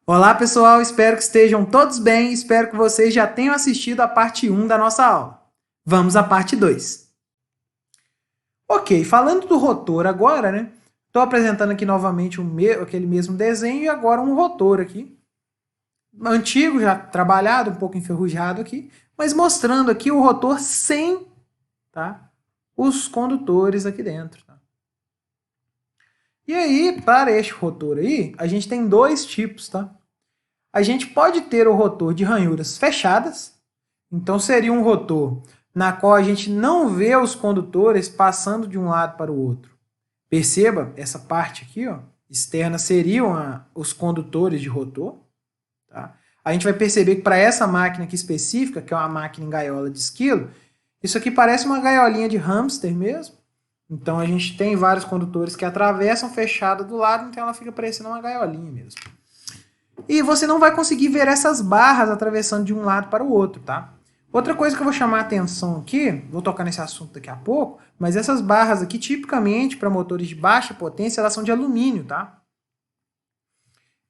Olá pessoal, espero que estejam todos bem, espero que vocês já tenham assistido a parte 1 da nossa aula. Vamos à parte 2. Ok, falando do rotor agora, né? Estou apresentando aqui novamente aquele mesmo desenho e agora um rotor aqui. Antigo, já trabalhado, um pouco enferrujado aqui, mas mostrando aqui o rotor sem, tá, os condutores aqui dentro. Tá? E aí, para este rotor aí, a gente tem dois tipos, tá? A gente pode ter o rotor de ranhuras fechadas, então seria um rotor na qual a gente não vê os condutores passando de um lado para o outro. Perceba, essa parte aqui, ó, externa, seriam os condutores de rotor. Tá? A gente vai perceber que para essa máquina aqui específica, que é uma máquina em gaiola de esquilo, isso aqui parece uma gaiolinha de hamster mesmo. Então a gente tem vários condutores que atravessam fechada do lado, então ela fica parecendo uma gaiolinha mesmo. E você não vai conseguir ver essas barras atravessando de um lado para o outro, tá? Outra coisa que eu vou chamar a atenção aqui, vou tocar nesse assunto daqui a pouco, mas essas barras aqui, tipicamente para motores de baixa potência, elas são de alumínio, tá?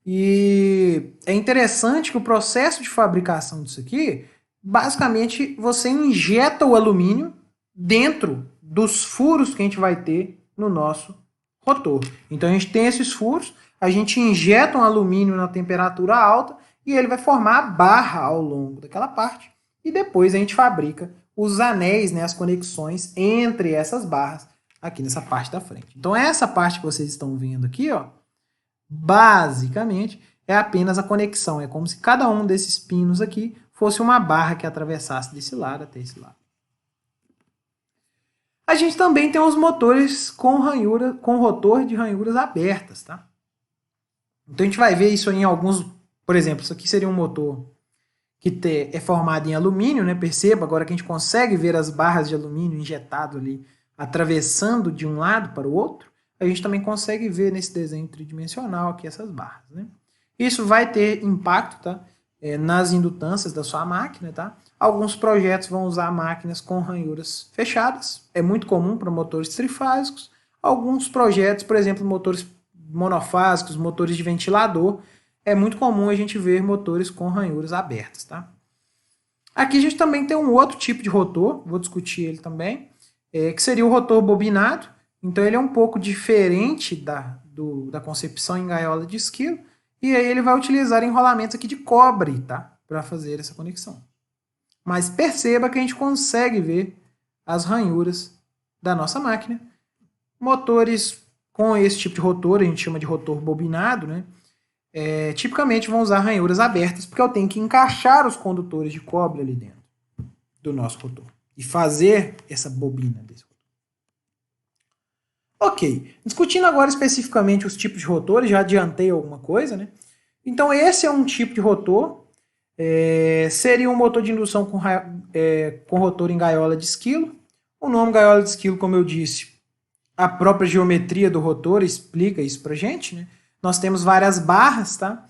E é interessante que o processo de fabricação disso aqui, basicamente, você injeta o alumínio dentro dos furos que a gente vai ter no nosso rotor. Então a gente tem esses furos, a gente injeta um alumínio na temperatura alta e ele vai formar a barra ao longo daquela parte. E depois a gente fabrica os anéis, né, as conexões entre essas barras aqui nessa parte da frente. Então essa parte que vocês estão vendo aqui, ó, basicamente é apenas a conexão. É como se cada um desses pinos aqui fosse uma barra que atravessasse desse lado até esse lado. A gente também tem os motores com rotor de ranhuras abertas, tá? Então a gente vai ver isso em alguns, por exemplo, isso aqui seria um motor que é formado em alumínio, né? Perceba agora que a gente consegue ver as barras de alumínio injetado ali, atravessando de um lado para o outro. A gente também consegue ver nesse desenho tridimensional aqui essas barras, né? Isso vai ter impacto, tá? Nas indutâncias da sua máquina, tá? Alguns projetos vão usar máquinas com ranhuras fechadas, é muito comum para motores trifásicos. Alguns projetos, por exemplo, motores monofásicos, motores de ventilador, é muito comum a gente ver motores com ranhuras abertas, tá? Aqui a gente também tem um outro tipo de rotor, vou discutir ele também, que seria o rotor bobinado. Então ele é um pouco diferente da concepção em gaiola de esquilo, e aí ele vai utilizar enrolamentos aqui de cobre, tá? Para fazer essa conexão. Mas perceba que a gente consegue ver as ranhuras da nossa máquina. Motores com esse tipo de rotor, a gente chama de rotor bobinado, né? Tipicamente vão usar ranhuras abertas, porque eu tenho que encaixar os condutores de cobre ali dentro do nosso rotor e fazer essa bobina desse rotor. Ok, discutindo agora especificamente os tipos de rotores, já adiantei alguma coisa, né? Então esse é um tipo de rotor, seria um motor de indução com rotor em gaiola de esquilo. O nome gaiola de esquilo, como eu disse, a própria geometria do rotor explica isso pra gente, né? Nós temos várias barras, tá?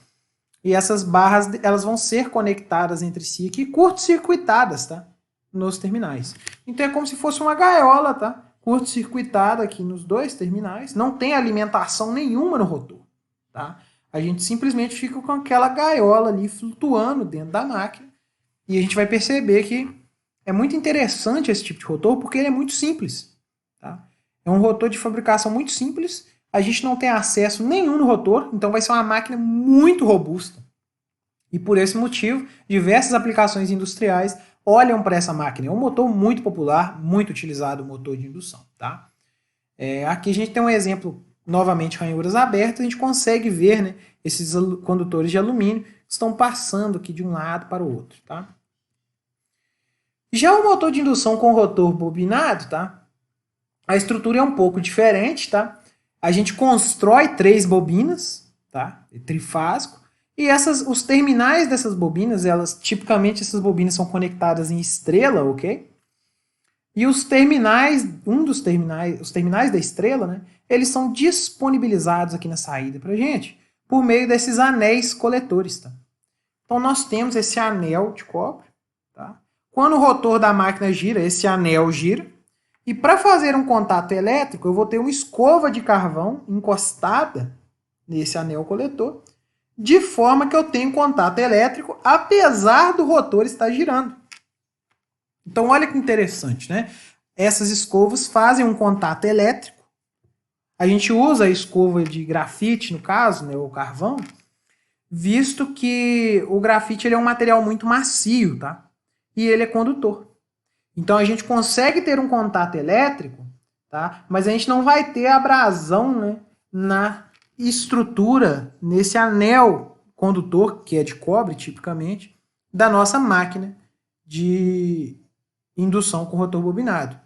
E essas barras, elas vão ser conectadas entre si aqui, curto-circuitadas, tá? Nos terminais. Então é como se fosse uma gaiola, tá? Curto-circuitada aqui nos dois terminais. Não tem alimentação nenhuma no rotor, tá? A gente simplesmente fica com aquela gaiola ali flutuando dentro da máquina. E a gente vai perceber que é muito interessante esse tipo de rotor porque ele é muito simples, tá? É um rotor de fabricação muito simples. A gente não tem acesso nenhum no rotor, então vai ser uma máquina muito robusta. E por esse motivo, diversas aplicações industriais olham para essa máquina. É um motor muito popular, muito utilizado, o motor de indução. Tá? Aqui a gente tem um exemplo, novamente, ranhuras abertas, a gente consegue ver, né, esses condutores de alumínio que estão passando aqui de um lado para o outro. Tá? Já o motor de indução com rotor bobinado, tá? A estrutura é um pouco diferente, tá? A gente constrói 3 bobinas, tá? Trifásico, e os terminais dessas bobinas, tipicamente essas bobinas são conectadas em estrela, ok? E os terminais da estrela, né? Eles são disponibilizados aqui na saída pra gente por meio desses anéis coletores, tá? Então nós temos esse anel de cobre, tá? Quando o rotor da máquina gira, esse anel gira. E para fazer um contato elétrico, eu vou ter uma escova de carvão encostada nesse anel coletor. de forma que eu tenho contato elétrico, apesar do rotor estar girando. Então, olha que interessante, né? Essas escovas fazem um contato elétrico. A gente usa a escova de grafite, no caso, né, ou carvão, visto que o grafite ele é um material muito macio, tá? E ele é condutor. Então, a gente consegue ter um contato elétrico, tá? Mas a gente não vai ter abrasão, né, na estrutura, nesse anel condutor, que é de cobre, tipicamente, da nossa máquina de indução com rotor bobinado.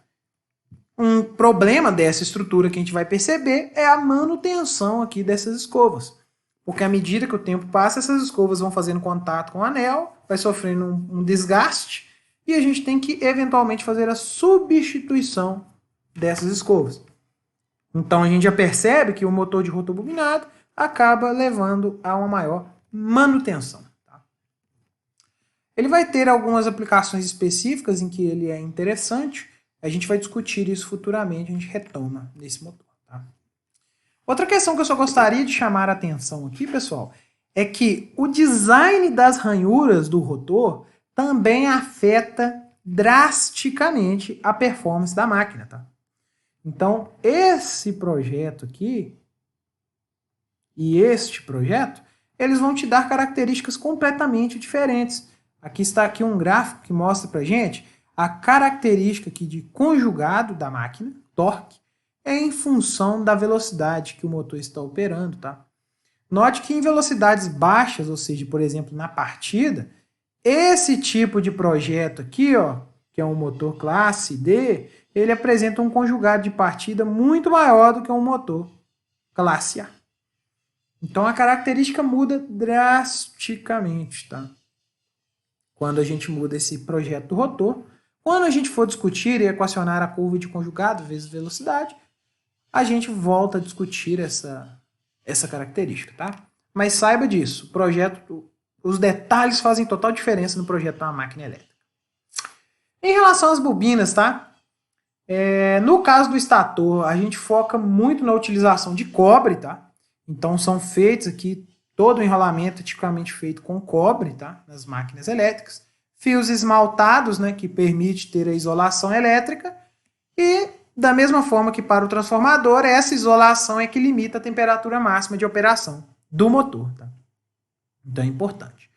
Um problema dessa estrutura que a gente vai perceber é a manutenção aqui dessas escovas. Porque à medida que o tempo passa, essas escovas vão fazendo contato com o anel, vai sofrendo um desgaste, e a gente tem que eventualmente fazer a substituição dessas escovas. Então a gente já percebe que o motor de rotor bobinado acaba levando a uma maior manutenção. Tá? Ele vai ter algumas aplicações específicas em que ele é interessante. A gente vai discutir isso futuramente, a gente retoma nesse motor. Tá? Outra questão que eu só gostaria de chamar a atenção aqui, pessoal, é que o design das ranhuras do rotor também afeta drasticamente a performance da máquina. Tá? Então, esse projeto aqui e este projeto, eles vão te dar características completamente diferentes. Aqui está aqui um gráfico que mostra pra gente a característica aqui de conjugado da máquina, torque, é em função da velocidade que o motor está operando, tá? Note que em velocidades baixas, ou seja, por exemplo, na partida, esse tipo de projeto aqui, ó, que é um motor classe D, ele apresenta um conjugado de partida muito maior do que um motor classe A. Então a característica muda drasticamente, tá? Quando a gente muda esse projeto do rotor. Quando a gente for discutir e equacionar a curva de conjugado vezes velocidade, a gente volta a discutir essa característica, tá? Mas saiba disso, o projeto, os detalhes fazem total diferença no projeto de uma máquina elétrica. Em relação às bobinas, tá? No caso do estator, a gente foca muito na utilização de cobre, tá? Então são feitos aqui, todo o enrolamento é tipicamente feito com cobre, tá? Nas máquinas elétricas. Fios esmaltados, né, que permite ter a isolação elétrica, e da mesma forma que para o transformador, essa isolação é que limita a temperatura máxima de operação do motor. Tá? Então é importante.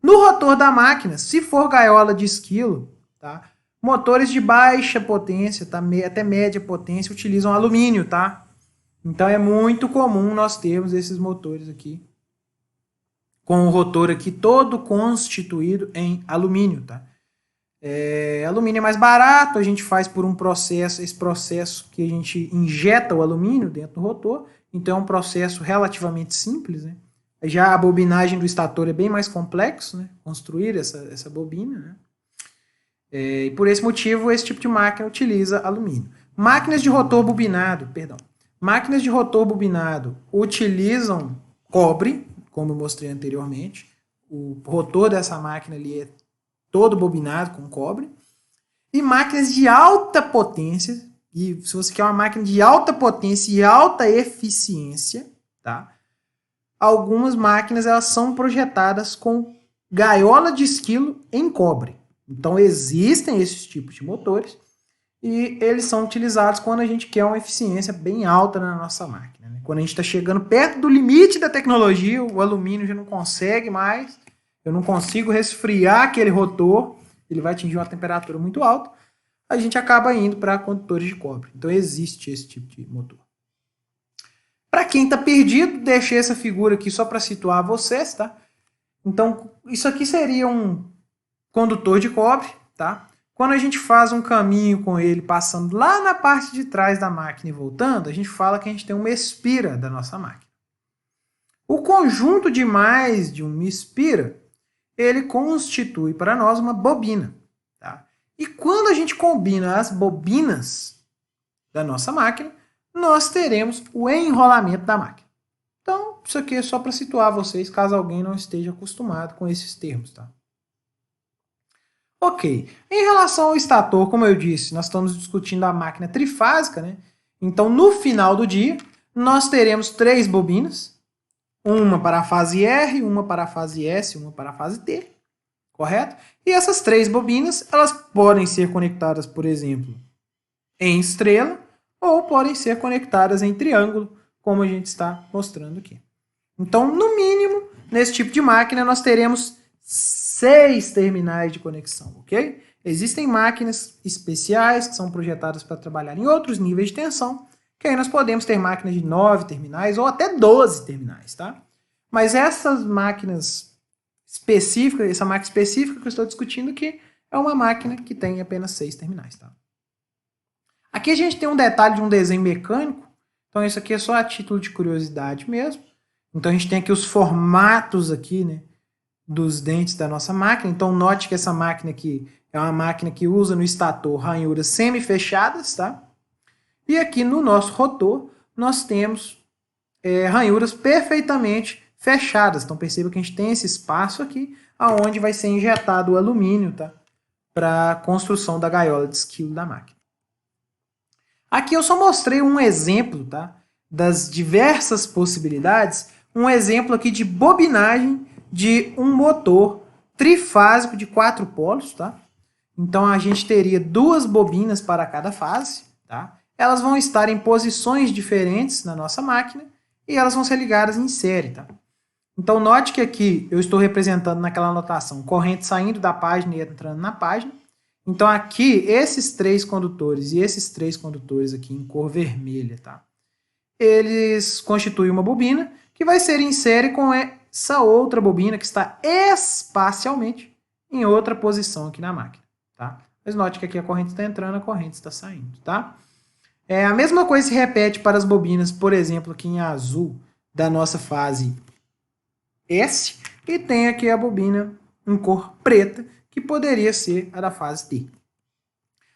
No rotor da máquina, se for gaiola de esquilo, tá, motores de baixa potência, tá, até média potência, utilizam alumínio. Tá? Então é muito comum nós termos esses motores aqui com o rotor aqui todo constituído em alumínio, tá? Alumínio é mais barato, a gente faz por um processo, esse processo que a gente injeta o alumínio dentro do rotor, então é um processo relativamente simples, né? Já a bobinagem do estator é bem mais complexo, né? Construir essa bobina, né? E por esse motivo, esse tipo de máquina utiliza alumínio. Máquinas de rotor bobinado utilizam cobre, como eu mostrei anteriormente. O rotor dessa máquina ali é todo bobinado com cobre. E máquinas de alta potência, e se você quer uma máquina de alta potência e alta eficiência, tá? Algumas máquinas elas são projetadas com gaiola de esquilo em cobre. Então existem esses tipos de motores e eles são utilizados quando a gente quer uma eficiência bem alta na nossa máquina. Quando a gente está chegando perto do limite da tecnologia, o alumínio já não consegue mais, eu não consigo resfriar aquele rotor, ele vai atingir uma temperatura muito alta, a gente acaba indo para condutores de cobre. Então existe esse tipo de motor. Para quem está perdido, deixei essa figura aqui só para situar vocês, tá? Então isso aqui seria um condutor de cobre, tá? Quando a gente faz um caminho com ele passando lá na parte de trás da máquina e voltando, a gente fala que a gente tem uma espira da nossa máquina. O conjunto de mais de uma espira, ele constitui para nós uma bobina. Tá? E quando a gente combina as bobinas da nossa máquina, nós teremos o enrolamento da máquina. Então, isso aqui é só para situar vocês, caso alguém não esteja acostumado com esses termos. Tá? Ok, em relação ao estator, como eu disse, nós estamos discutindo a máquina trifásica, né? Então, no final do dia, nós teremos 3 bobinas, Uma para a fase R, uma para a fase S, uma para a fase T, correto? E essas 3 bobinas, elas podem ser conectadas, por exemplo, em estrela, ou podem ser conectadas em triângulo, como a gente está mostrando aqui. Então, no mínimo, nesse tipo de máquina, nós teremos 6 terminais de conexão, ok? Existem máquinas especiais que são projetadas para trabalhar em outros níveis de tensão, que aí nós podemos ter máquinas de 9 terminais ou até 12 terminais, tá? Mas essas máquinas específicas, essa máquina específica que eu estou discutindo aqui, é uma máquina que tem apenas 6 terminais, tá? Aqui a gente tem um detalhe de um desenho mecânico, então isso aqui é só a título de curiosidade mesmo. Então a gente tem aqui os formatos aqui, né, dos dentes da nossa máquina. Então note que essa máquina aqui é uma máquina que usa no estator ranhuras semi-fechadas, tá? E aqui no nosso rotor nós temos ranhuras perfeitamente fechadas. Então perceba que a gente tem esse espaço aqui, aonde vai ser injetado o alumínio, tá? Para a construção da gaiola de esquilo da máquina. Aqui eu só mostrei um exemplo, tá? Das diversas possibilidades, um exemplo aqui de bobinagem de um motor trifásico de 4 polos, tá? Então a gente teria 2 bobinas para cada fase, tá? Elas vão estar em posições diferentes na nossa máquina e elas vão ser ligadas em série, tá? Então note que aqui eu estou representando naquela anotação corrente saindo da página e entrando na página. Então aqui esses 3 condutores e esses 3 condutores aqui em cor vermelha, tá? Eles constituem uma bobina que vai ser em série com essa outra bobina que está espacialmente em outra posição aqui na máquina, tá? Mas note que aqui a corrente está entrando, a corrente está saindo, tá? A mesma coisa se repete para as bobinas, por exemplo, aqui em azul da nossa fase S, e tem aqui a bobina em cor preta, que poderia ser a da fase T.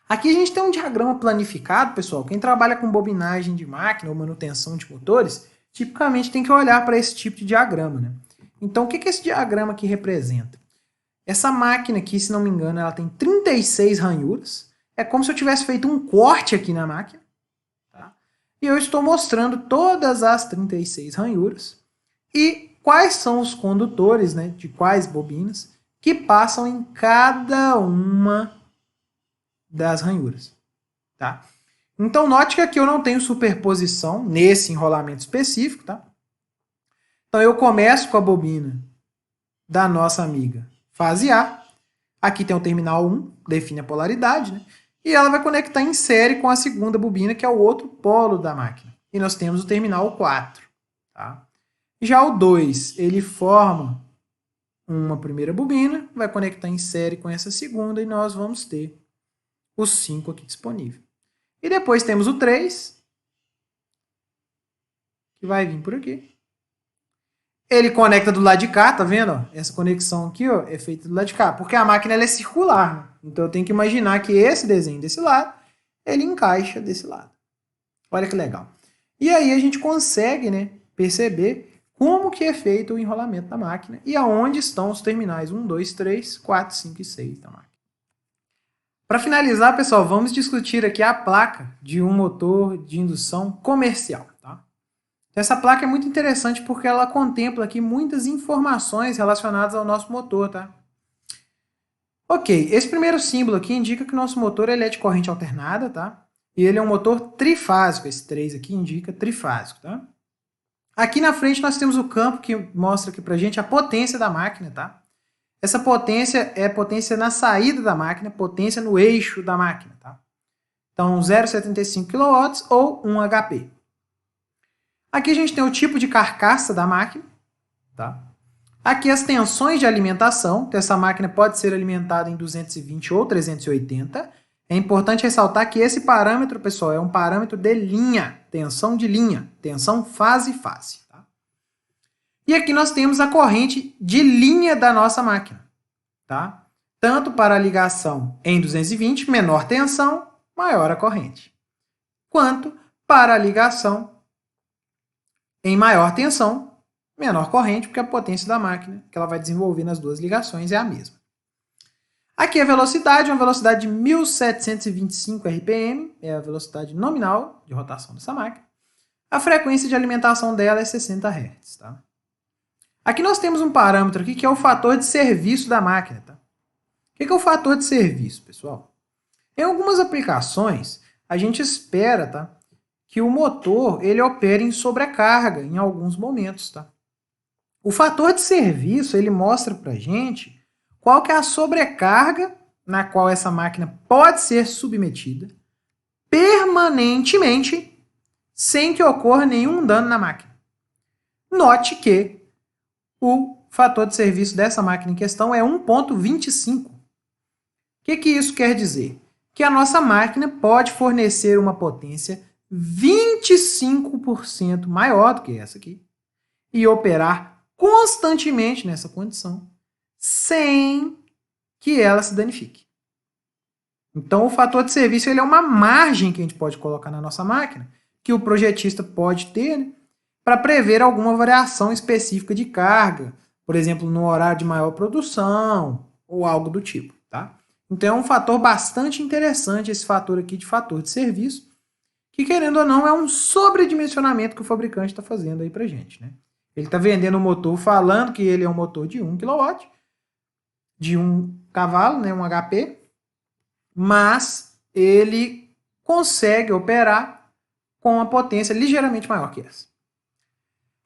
Aqui a gente tem um diagrama planificado, pessoal. Quem trabalha com bobinagem de máquina ou manutenção de motores, tipicamente tem que olhar para esse tipo de diagrama, né? Então, o que esse diagrama aqui representa? Essa máquina aqui, se não me engano, ela tem 36 ranhuras. É como se eu tivesse feito um corte aqui na máquina, tá? E eu estou mostrando todas as 36 ranhuras e quais são os condutores, né, de quais bobinas, que passam em cada uma das ranhuras, tá? Então, note que aqui eu não tenho superposição nesse enrolamento específico, tá? Então, eu começo com a bobina da nossa amiga fase A. Aqui tem o terminal 1, define a polaridade, né? E ela vai conectar em série com a segunda bobina, que é o outro polo da máquina. E nós temos o terminal 4, tá? Já o 2, ele forma uma primeira bobina, vai conectar em série com essa segunda e nós vamos ter os 5 aqui disponíveis. E depois temos o 3, que vai vir por aqui. Ele conecta do lado de cá, tá vendo? Essa conexão aqui, ó, é feita do lado de cá, porque a máquina ela é circular, né? Então eu tenho que imaginar que esse desenho desse lado, ele encaixa desse lado. Olha que legal. E aí a gente consegue, né, perceber como que é feito o enrolamento da máquina e aonde estão os terminais 1, 2, 3, 4, 5 e 6 da máquina. Para finalizar, pessoal, vamos discutir aqui a placa de um motor de indução comercial, tá? Essa placa é muito interessante porque ela contempla aqui muitas informações relacionadas ao nosso motor, tá? Ok, esse primeiro símbolo aqui indica que o nosso motor ele é de corrente alternada, tá? E ele é um motor trifásico, esse 3 aqui indica trifásico, tá? Aqui na frente nós temos o campo que mostra aqui pra gente a potência da máquina, tá? Essa potência é potência na saída da máquina, potência no eixo da máquina, tá? Então 0,75 kW ou 1 HP. Aqui a gente tem o tipo de carcaça da máquina, tá? Aqui as tensões de alimentação, então essa máquina pode ser alimentada em 220 ou 380. É importante ressaltar que esse parâmetro, pessoal, é um parâmetro de linha, tensão fase-fase. Tá? E aqui nós temos a corrente de linha da nossa máquina. Tá? Tanto para a ligação em 220, menor tensão, maior a corrente. Quanto para a ligação em maior tensão, menor corrente, porque a potência da máquina que ela vai desenvolver nas duas ligações é a mesma. Aqui a velocidade, uma velocidade de 1725 RPM, é a velocidade nominal de rotação dessa máquina. A frequência de alimentação dela é 60 Hz. Tá? Aqui nós temos um parâmetro aqui que é o fator de serviço da máquina. Tá? O que é o fator de serviço, pessoal? Em algumas aplicações, a gente espera, tá, que o motor ele opere em sobrecarga em alguns momentos. Tá? O fator de serviço ele mostra para a gente qual que é a sobrecarga na qual essa máquina pode ser submetida permanentemente sem que ocorra nenhum dano na máquina. Note que o fator de serviço dessa máquina em questão é 1,25. O que isso quer dizer? Que a nossa máquina pode fornecer uma potência 25% maior do que essa aqui e operar constantemente nessa condição sem que ela se danifique. Então, o fator de serviço ele é uma margem que a gente pode colocar na nossa máquina, que o projetista pode ter, né, para prever alguma variação específica de carga, por exemplo, no horário de maior produção ou algo do tipo. Tá? Então, é um fator bastante interessante esse fator aqui de fator de serviço, que, querendo ou não, é um sobredimensionamento que o fabricante está fazendo aí para a gente. Né? Ele está vendendo o motor falando que ele é um motor de 1 kW, de 1 cavalo, né, um HP, mas ele consegue operar com uma potência ligeiramente maior que essa.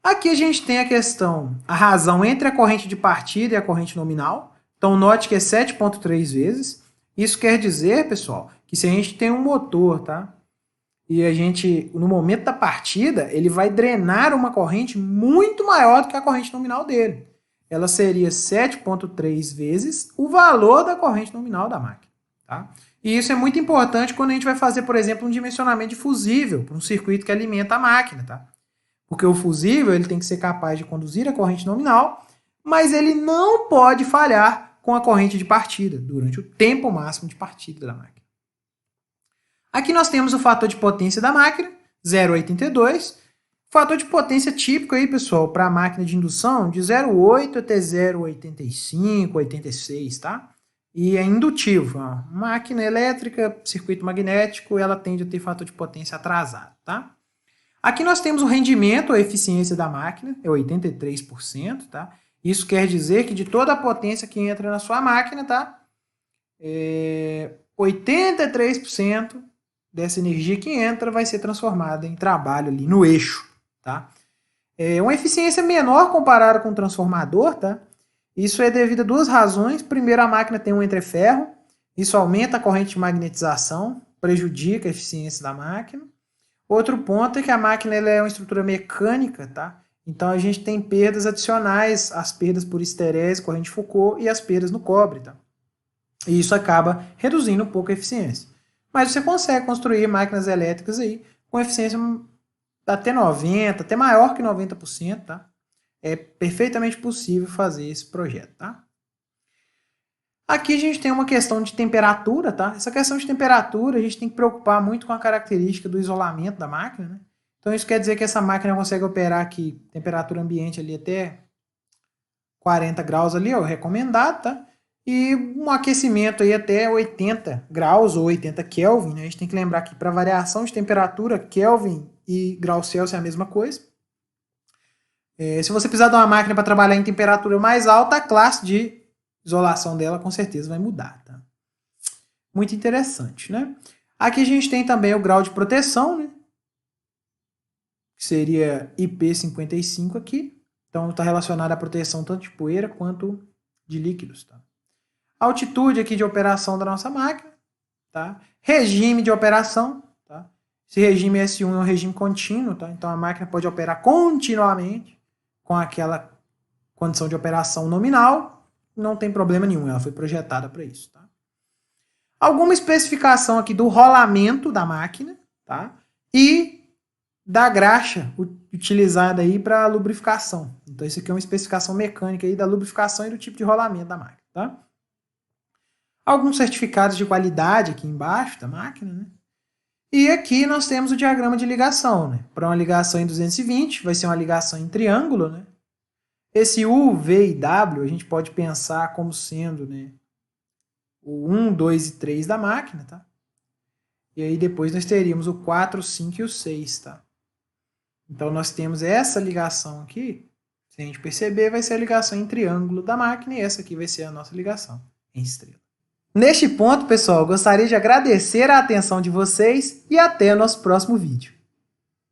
Aqui a gente tem a razão entre a corrente de partida e a corrente nominal. Então, note que é 7,3 vezes. Isso quer dizer, pessoal, que se a gente tem um motor, tá? E a gente, no momento da partida, ele vai drenar uma corrente muito maior do que a corrente nominal dele. Ela seria 7,3 vezes o valor da corrente nominal da máquina. Tá? E isso é muito importante quando a gente vai fazer, por exemplo, um dimensionamento de fusível para um circuito que alimenta a máquina. Tá? Porque o fusível ele tem que ser capaz de conduzir a corrente nominal, mas ele não pode falhar com a corrente de partida durante o tempo máximo de partida da máquina. Aqui nós temos o fator de potência da máquina, 0,82. Fator de potência típico aí, pessoal, para a máquina de indução, de 0,8 até 0,85, 86, tá? E é indutivo. Ó. Máquina elétrica, circuito magnético, ela tende a ter fator de potência atrasado, tá? Aqui nós temos o rendimento, a eficiência da máquina, é 83%, tá? Isso quer dizer que de toda a potência que entra na sua máquina, tá? 83% dessa energia que entra vai ser transformada em trabalho ali no eixo, tá? É uma eficiência menor comparada com o transformador, tá? Isso é devido a duas razões. Primeiro, a máquina tem um entreferro, isso aumenta a corrente de magnetização, prejudica a eficiência da máquina. Outro ponto é que a máquina ela é uma estrutura mecânica, tá? Então a gente tem perdas adicionais, as perdas por esterese, corrente de Foucault e as perdas no cobre, tá? E isso acaba reduzindo um pouco a eficiência. Mas você consegue construir máquinas elétricas aí com eficiência até 90%, até maior que 90%, tá? É perfeitamente possível fazer esse projeto, tá? Aqui a gente tem uma questão de temperatura, tá? Essa questão de temperatura a gente tem que preocupar muito com a característica do isolamento da máquina, né? Então isso quer dizer que essa máquina consegue operar aqui temperatura ambiente ali até 40 graus ali, ó, recomendado, tá? E um aquecimento aí até 80 graus ou 80 Kelvin, né? A gente tem que lembrar que para variação de temperatura, Kelvin e grau Celsius é a mesma coisa. Se você precisar de uma máquina para trabalhar em temperatura mais alta, a classe de isolação dela com certeza vai mudar. Tá? Muito interessante, né? Aqui a gente tem também o grau de proteção, né? Que seria IP55 aqui. Então está relacionado à proteção tanto de poeira quanto de líquidos. Tá? Altitude aqui de operação da nossa máquina. Tá? Regime de operação. Tá? Esse regime S1 é um regime contínuo. Tá? Então a máquina pode operar continuamente com aquela condição de operação nominal, não tem problema nenhum, ela foi projetada para isso. Tá? Alguma especificação aqui do rolamento da máquina, tá? E da graxa utilizada aí para lubrificação. Então isso aqui é uma especificação mecânica aí da lubrificação e do tipo de rolamento da máquina. Tá? Alguns certificados de qualidade aqui embaixo da máquina, né? E aqui nós temos o diagrama de ligação, né? Para uma ligação em 220, vai ser uma ligação em triângulo, né? Esse U, V e W a gente pode pensar como sendo, né, o 1, 2 e 3 da máquina, tá? E aí depois nós teríamos o 4, o 5 e o 6, tá? Então nós temos essa ligação aqui, Se a gente perceber, vai ser a ligação em triângulo da máquina e essa aqui vai ser a nossa ligação em estrela. Neste ponto, pessoal, gostaria de agradecer a atenção de vocês e até o nosso próximo vídeo.